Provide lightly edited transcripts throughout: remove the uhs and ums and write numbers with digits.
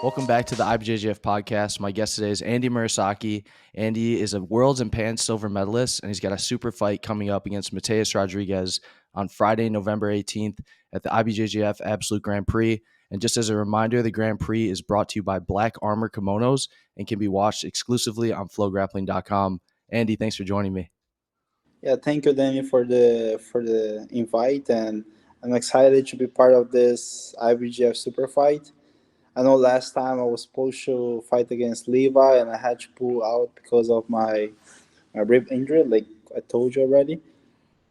Welcome back to the IBJJF podcast. My guest today is Andy Murasaki. Andy is a Worlds and Pan silver medalist, and he's got a super fight coming up against Mateus Rodrigues on Friday, November 18th at the IBJJF Absolute Grand Prix. And just as a reminder, the Grand Prix is brought to you by Black Armor Kimonos and can be watched exclusively on flowgrappling.com. Andy, thanks for joining me. Yeah, thank you, Danny, for the invite, and I'm excited to be part of this IBJJF super fight. I know last time I was supposed to fight against Levi, and I had to pull out because of my rib injury, like I told you already.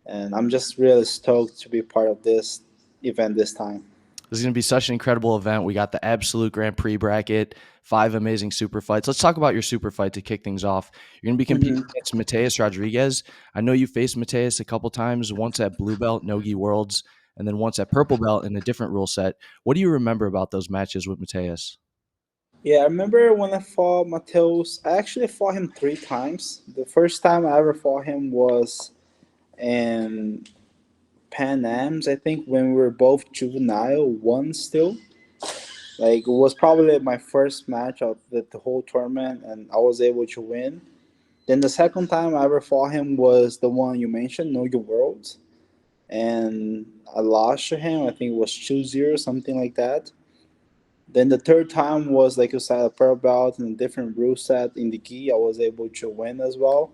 And I'm just really stoked to be part of this event this time. This is going to be such an incredible event. We got the Absolute Grand Prix bracket, 5 amazing super fights. Let's talk about your super fight to kick things off. You're going to be competing against Mateus Rodrigues. I know you faced Mateus a couple times, once at Blue Belt, Nogi Worlds, and then once at Purple Belt in a different rule set. What do you remember about those matches with Mateus? Yeah, I remember when I fought Mateus. I actually fought him 3 times. The first time I ever fought him was in Pan Am's, I think, when we were both juvenile, one still. Like, it was probably my first match of the whole tournament, and I was able to win. Then the second time I ever fought him was the one you mentioned, Know Your Worlds, and I lost to him. I think it was 2-0, something like that. Then the third time was, like you said, a purple belt and a different rule set in the gi. I was able to win as well.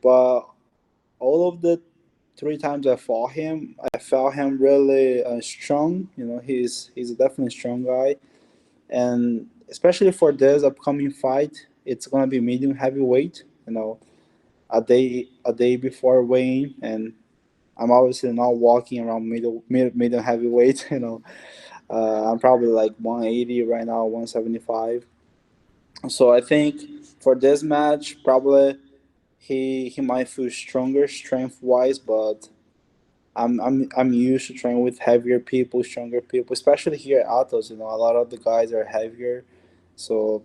But all of the 3 times I fought him, I felt him really strong. You know, he's a definitely strong guy, and especially for this upcoming fight, it's gonna be medium heavyweight. You know, a day before weighing, and I'm obviously not walking around medium heavyweight. You know, I'm probably like 180 right now, 175. So I think for this match, probably he might feel stronger strength wise, but I'm used to training with heavier people, stronger people, especially here at Atos. You know, a lot of the guys are heavier, so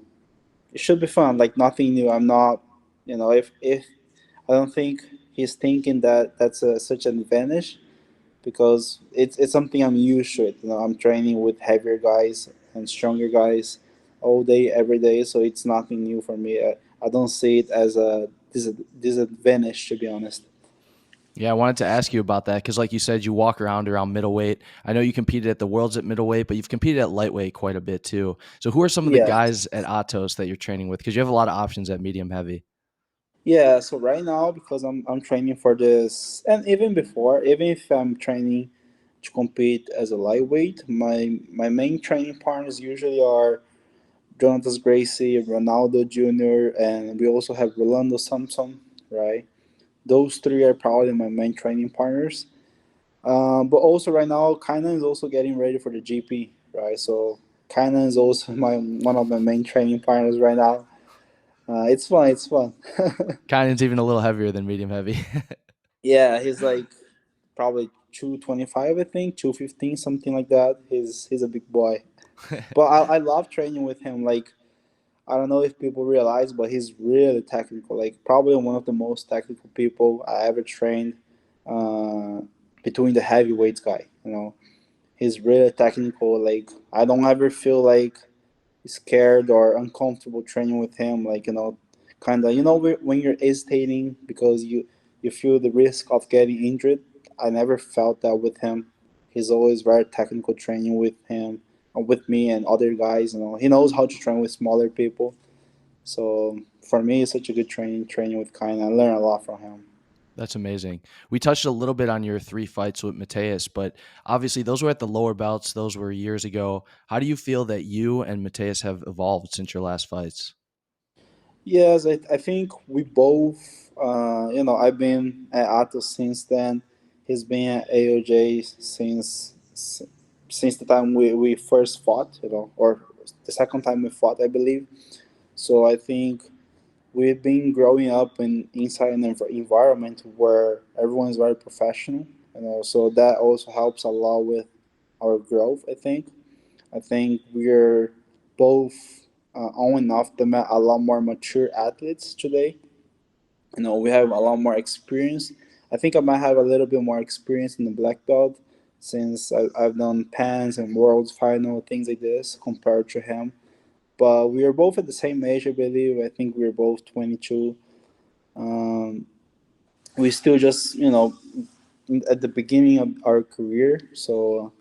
it should be fun. Like nothing new. I'm not, if I don't think he's thinking that that's such an advantage because it's something I'm used to. It. You know, I'm training with heavier guys and stronger guys all day, every day, so it's nothing new for me. I don't see it as a disadvantage, to be honest. Yeah, I wanted to ask you about that because, like you said, you walk around middleweight. I know you competed at the Worlds at middleweight, but you've competed at lightweight quite a bit too. So, who are some of the Yeah. guys at Atos that you're training with? Because you have a lot of options at medium heavy. Yeah, so right now because I'm training for this and even before, even if I'm training to compete as a lightweight, my main training partners usually are Jonathan Gracie, Ronaldo Jr., and we also have Rolando Samson, right? Those three are probably my main training partners. But also right now, Kainan is also getting ready for the GP, right? So Kainan is also my one of my main training partners right now. It's fun. It's fun. Kynan even a little heavier than medium heavy. Yeah, he's like probably 225, I think, 215, something like that. He's a big boy. But I love training with him. Like I don't know if people realize, but he's really technical. Like probably one of the most technical people I ever trained. Uh, Between the heavyweights guy, he's really technical. Like I don't ever feel like scared or uncomfortable training with him. Like kind of when you're hesitating because you feel the risk of getting injured. I never felt that with him. He's always very technical training with him, with me and other guys. He knows how to train with smaller people. So for me, it's such a good training with Kine. I learn a lot from him. That's amazing. We touched a little bit on your 3 fights with Mateus, but obviously those were at the lower belts. Those were years ago. How do you feel that you and Mateus have evolved since your last fights? Yes, I think we both, I've been at Atos since then. He's been at AOJ since the time we first fought, or the second time we fought, I believe. So I think we've been growing up inside an environment where everyone is very professional, so that also helps a lot with our growth, I think. I think we're both on and off the mat a lot more mature athletes today. We have a lot more experience. I think I might have a little bit more experience in the black belt since I've done pans and worlds final things like this compared to him. But we are both at the same age, I believe. I think we are both 22. Um, we still just, at the beginning of our career, so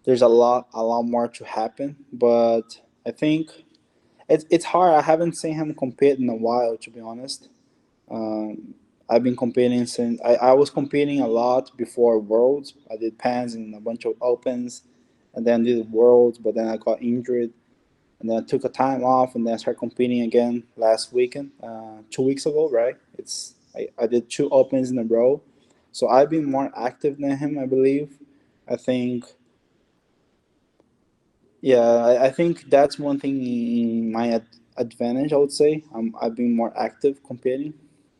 there's a lot more to happen. But I think it's hard. I haven't seen him compete in a while, to be honest. Um, I've been competing since I was competing a lot before Worlds. I did pans and a bunch of opens, and then did Worlds. But then I got injured, and then I took a time off, and then I started competing again last weekend, 2 weeks ago, right? I did two opens in a row, so I've been more active than him, I believe. I think, yeah, I think that's one thing in my advantage. I would say I've been more active competing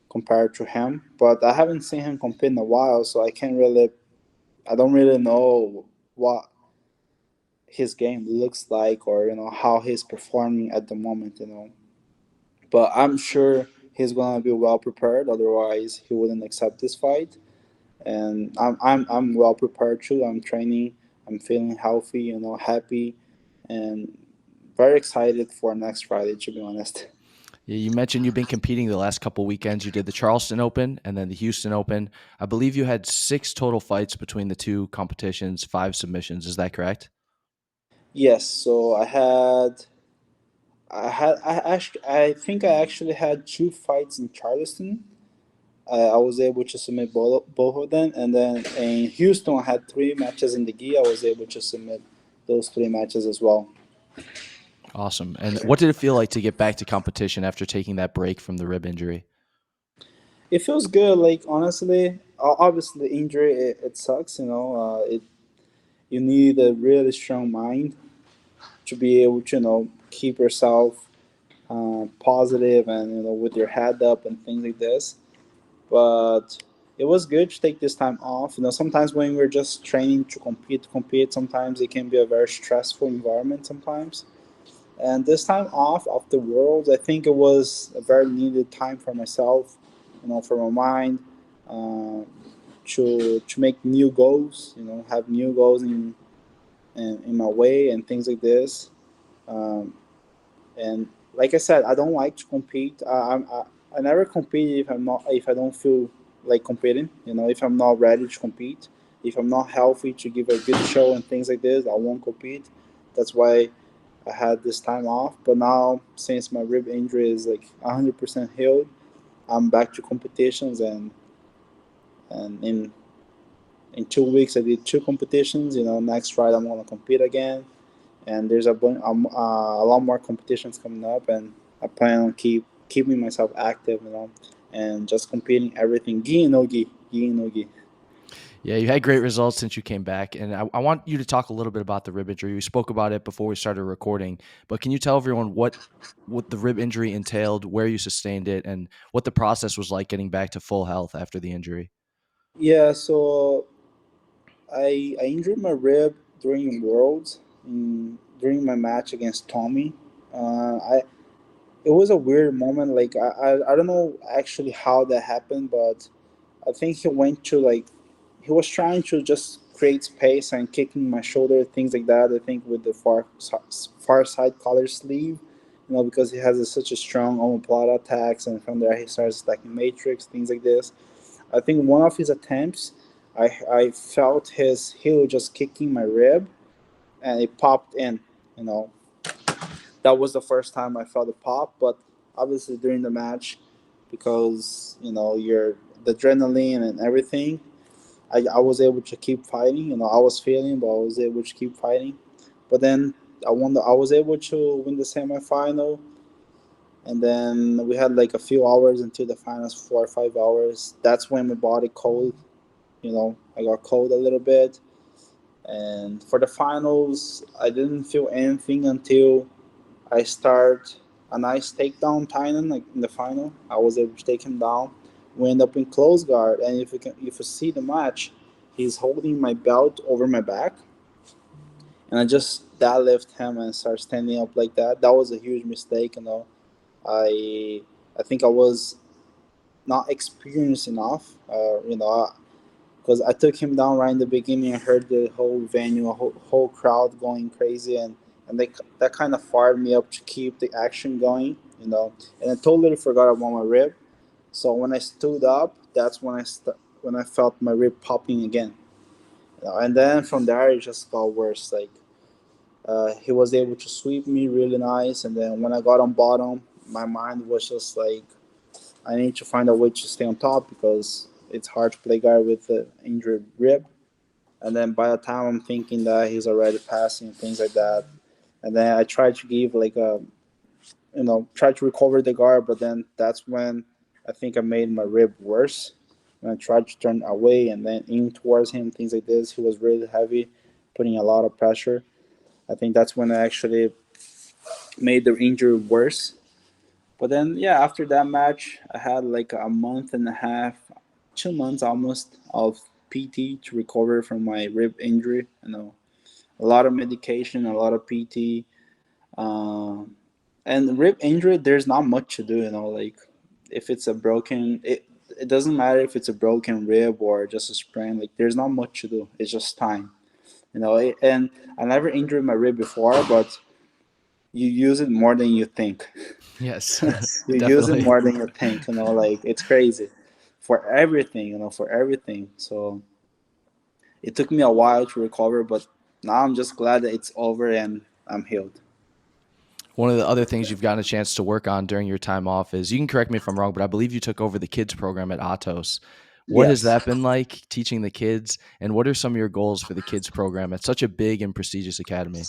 compared to him, but I haven't seen him compete in a while, so I don't really know what his game looks like, or how he's performing at the moment. But I'm sure he's gonna be well prepared. Otherwise, he wouldn't accept this fight. And I'm well prepared too. I'm training. I'm feeling healthy. Happy, and very excited for next Friday. To be honest. Yeah, you mentioned you've been competing the last couple weekends. You did the Charleston Open and then the Houston Open. I believe you had 6 total fights between the two competitions, 5 submissions. Is that correct? Yes. So I think I actually had two fights in Charleston. I was able to submit both of them, and then in Houston I had three matches in the gi. I was able to submit those three matches as well. Awesome. And what did it feel like to get back to competition after taking that break from the rib injury? It feels good. Like, honestly, obviously injury, it sucks. You need a really strong mind to be able to keep yourself positive, and with your head up and things like this. But it was good to take this time off. Sometimes when we're just training to compete, sometimes it can be a very stressful environment sometimes. And this time off of the world, I think it was a very needed time for myself, for my mind, uh, to make new goals, have new goals in my way and things like this. Um, and like I said, I don't like to compete. I never compete if I don't feel like competing. If I'm not ready to compete, if I'm not healthy to give a good show and things like this, I won't compete. That's why I had this time off. But now, since my rib injury is like 100% healed, I'm back to competitions, and in 2 weeks I did two competitions. Next Friday I'm gonna compete again, and there's a lot more competitions coming up, and I plan on keeping myself active, and just competing everything gi and no gi, gi and no gi. Yeah, you had great results since you came back. And I want you to talk a little bit about the rib injury. We spoke about it before we started recording, but can you tell everyone what the rib injury entailed, where you sustained it, and what the process was like getting back to full health after the injury? Yeah, so I injured my rib during Worlds, during my match against Tommy. I It was a weird moment. Like, I don't know actually how that happened, but I think he was trying to just create space and kicking my shoulder, things like that. I think with the far side collar sleeve, because he has such a strong omoplata attacks, and from there he starts stacking matrix, things like this. I think one of his attempts, I felt his heel just kicking my rib, and it popped in. You know, that was the first time I felt it pop. But obviously during the match, because you're the adrenaline and everything, I was able to keep fighting. I was failing, but I was able to keep fighting. But then I was able to win the semifinal, and then we had like a few hours until the finals, 4 or 5 hours. That's when my body cold. I got cold a little bit. And for the finals, I didn't feel anything until I start a nice takedown Tynan, like in the final. I was able to take him down. We end up in close guard, and if you see the match, he's holding my belt over my back, and I just deadlift him and start standing up like that. That was a huge mistake. I I think I was not experienced enough. Because I took him down right in the beginning. I heard the whole venue, whole crowd going crazy, and and that kind of fired me up to keep the action going, And I totally forgot about my rib. So when I stood up, that's when I felt my rib popping again. And then from there it just got worse. Like he was able to sweep me really nice, and then when I got on bottom, my mind was just like, I need to find a way to stay on top because it's hard to play guard with an injured rib. And then by the time I'm thinking that he's already passing things like that, and then I tried to give like a try to recover the guard, but then that's when I think I made my rib worse. When I tried to turn away and then in towards him, things like this, he was really heavy, putting a lot of pressure. I think that's when I actually made the injury worse. But then, yeah, after that match, I had like a month and a half, 2 months almost of PT to recover from my rib injury. A lot of medication, a lot of PT. Um, and rib injury, there's not much to do. Like if it's a broken, it doesn't matter if it's a broken rib or just a sprain. Like there's not much to do. It's just time. And I never injured my rib before, but you use it more than you think. Yes, You use it definitely. more than you think. Like it's crazy for everything. For everything. So it took me a while to recover, but now I'm just glad that it's over and I'm healed. One of the other things you've gotten a chance to work on during your time off is, you can correct me if I'm wrong, but I believe you took over the kids program at Atos. What has Yes. that been like, teaching the kids, and what are some of your goals for the kids program at such a big and prestigious academy?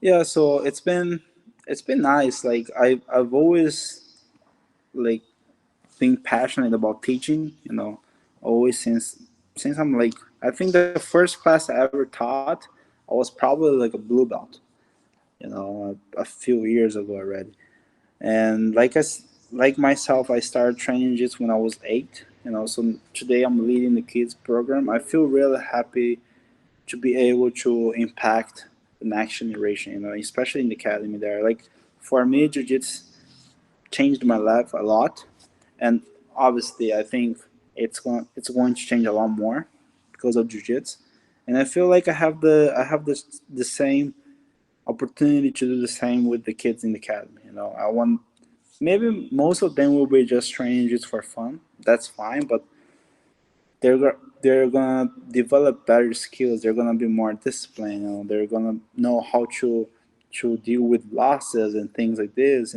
Yeah. So it's been nice. Like I've always like been passionate about teaching. Always since I'm like, I think the first class I ever taught, I was probably like a blue belt. A few years ago already. And like myself, I started training just when I was 8. So today I'm leading the kids program. I feel really happy to be able to impact the next generation. Especially in the academy there. Like for me, jiu-jitsu changed my life a lot, and obviously I think it's going to change a lot more because of jiu-jitsu. And I feel like I have the same opportunity to do the same with the kids in the academy. I want, maybe most of them will be just training just for fun. That's fine, but they're gonna develop better skills. They're gonna be more disciplined. They're gonna know how to deal with losses and things like this.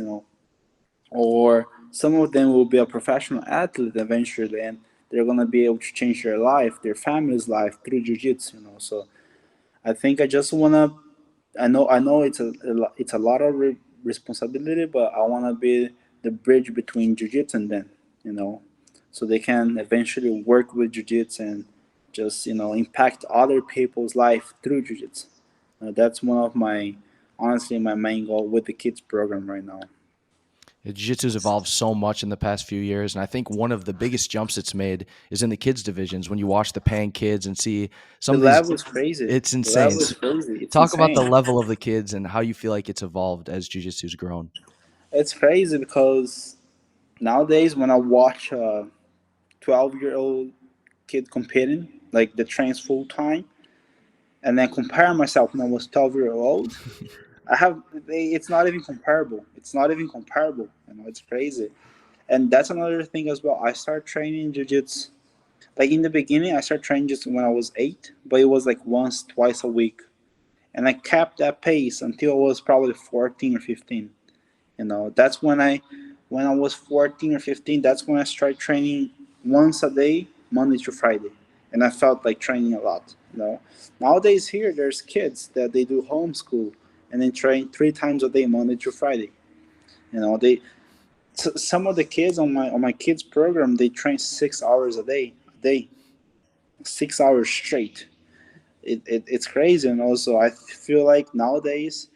Or some of them will be a professional athlete eventually, and they're gonna be able to change their life, their family's life through jiu-jitsu. So I think I just wanna. I know it's a lot of responsibility, but I wanna be the bridge between jiu-jitsu and them. You know, so they can eventually work with jiu-jitsu and just impact other people's life through jiu-jitsu. That's one of my honestly my main goal with the kids program right now. Jiu-Jitsu's evolved so much in the past few years, and I think one of the biggest jumps it's made is in the kids divisions. When you watch the paying kids and see some The of these, level is crazy. it's The insane. level is So crazy. It's talk about the insane. level of the kids and how you feel like it's evolved as Jiu-Jitsu's grown. It's crazy because nowadays when I watch a 12-year-old kid competing, like the trains full time, and then compare myself when I was 12 year old, it's not even comparable. It's not even comparable. It's crazy. And that's another thing as well. I started training jiu-jitsu. Like in the beginning, I started training just when I was 8, but it was like once, twice a week. And I kept that pace until I was probably 14 or 15. That's when I was 14 or 15, that's when I started training once a day, Monday to Friday. And I felt like training a lot. Nowadays here there's kids that they do homeschool and they train 3 times a day, Monday to Friday. They some of the kids on my kids program, they train 6 hours a day, 6 hours straight. It's crazy. And also I feel like nowadays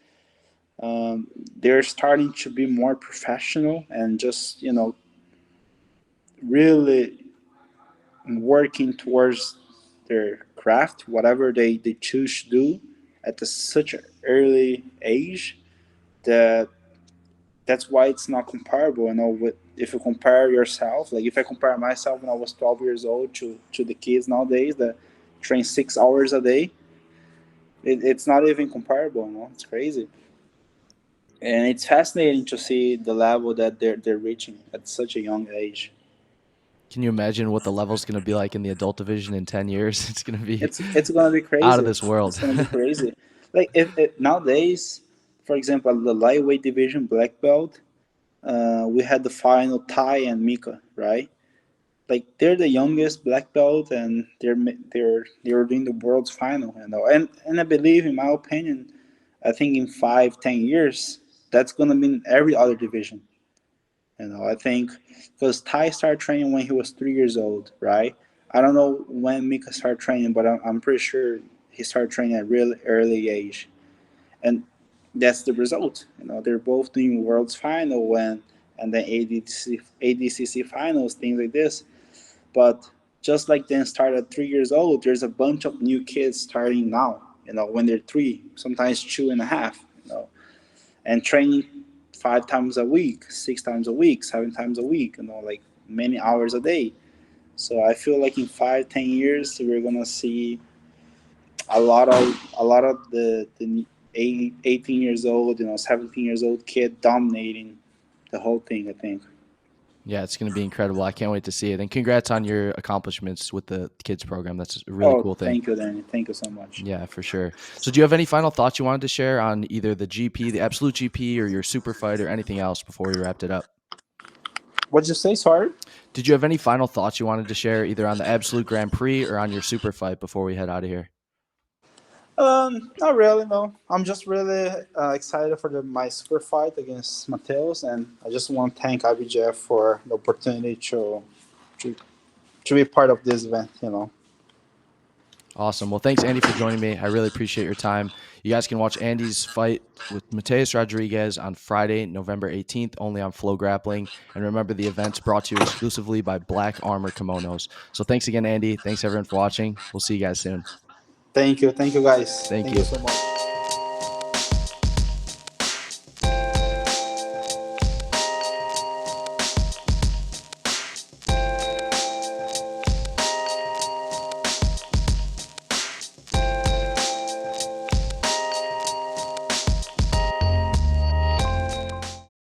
they're starting to be more professional and just really working towards their craft, whatever they choose to do at such an early age, that that's why it's not comparable. With if you compare yourself, like if I compare myself when I was 12 years old to the kids nowadays that train 6 hours a day, It's not even comparable. It's crazy, and it's fascinating to see the level that they're reaching at such a young age. Can you imagine what the level's going to be like in the adult division in 10 years? It's going to be It's gonna be out of crazy. this world. It's gonna be crazy. Like if nowadays, for example, the lightweight division black belt, we had the final Ty and Mika, right? Like they're the youngest black belt, and they're doing the world's final, and I believe, in my opinion, I think in 5-10 years that's gonna be in every other division. I think because Ty started training when he was 3 years old, right? I don't know when Mika started training, but I'm pretty sure he started training at a really early age, and that's the result. They're both doing world's final and then ADCC finals, things like this. But just like then start at 3 years old, there's a bunch of new kids starting now. When they're three, sometimes 2.5. And training 5 times a week, 6 times a week, 7 times a week. Like many hours a day. So I feel like in 5-10 years we're gonna see a lot of the 18 years old, 17 years old kid dominating the whole thing. I think. Yeah, it's going to be incredible. I can't wait to see it. And congrats on your accomplishments with the kids program. That's a really Oh, cool thing. thank you, Danny. Thank you so much. Yeah, for sure. So, do you have any final thoughts you wanted to share on either the GP, the absolute GP, or your super fight, or anything else before we wrapped it up? What'd you say? Sorry. Did you have any final thoughts you wanted to share either on the absolute Grand Prix or on your super fight before we head out of here? Not really. No, I'm just really excited for my super fight against Mateus, and I just want to thank IBJJF for the opportunity to to be part of this event. Awesome. Well, thanks, Andy, for joining me. I really appreciate your time. You guys can watch Andy's fight with Mateus Rodriguez on Friday, November 18th, only on Flow Grappling. And remember, the event's brought to you exclusively by Black Armor Kimonos. So thanks again, Andy. Thanks, everyone, for watching. We'll see you guys soon. Thank you, guys. Thank Thank you you. so much.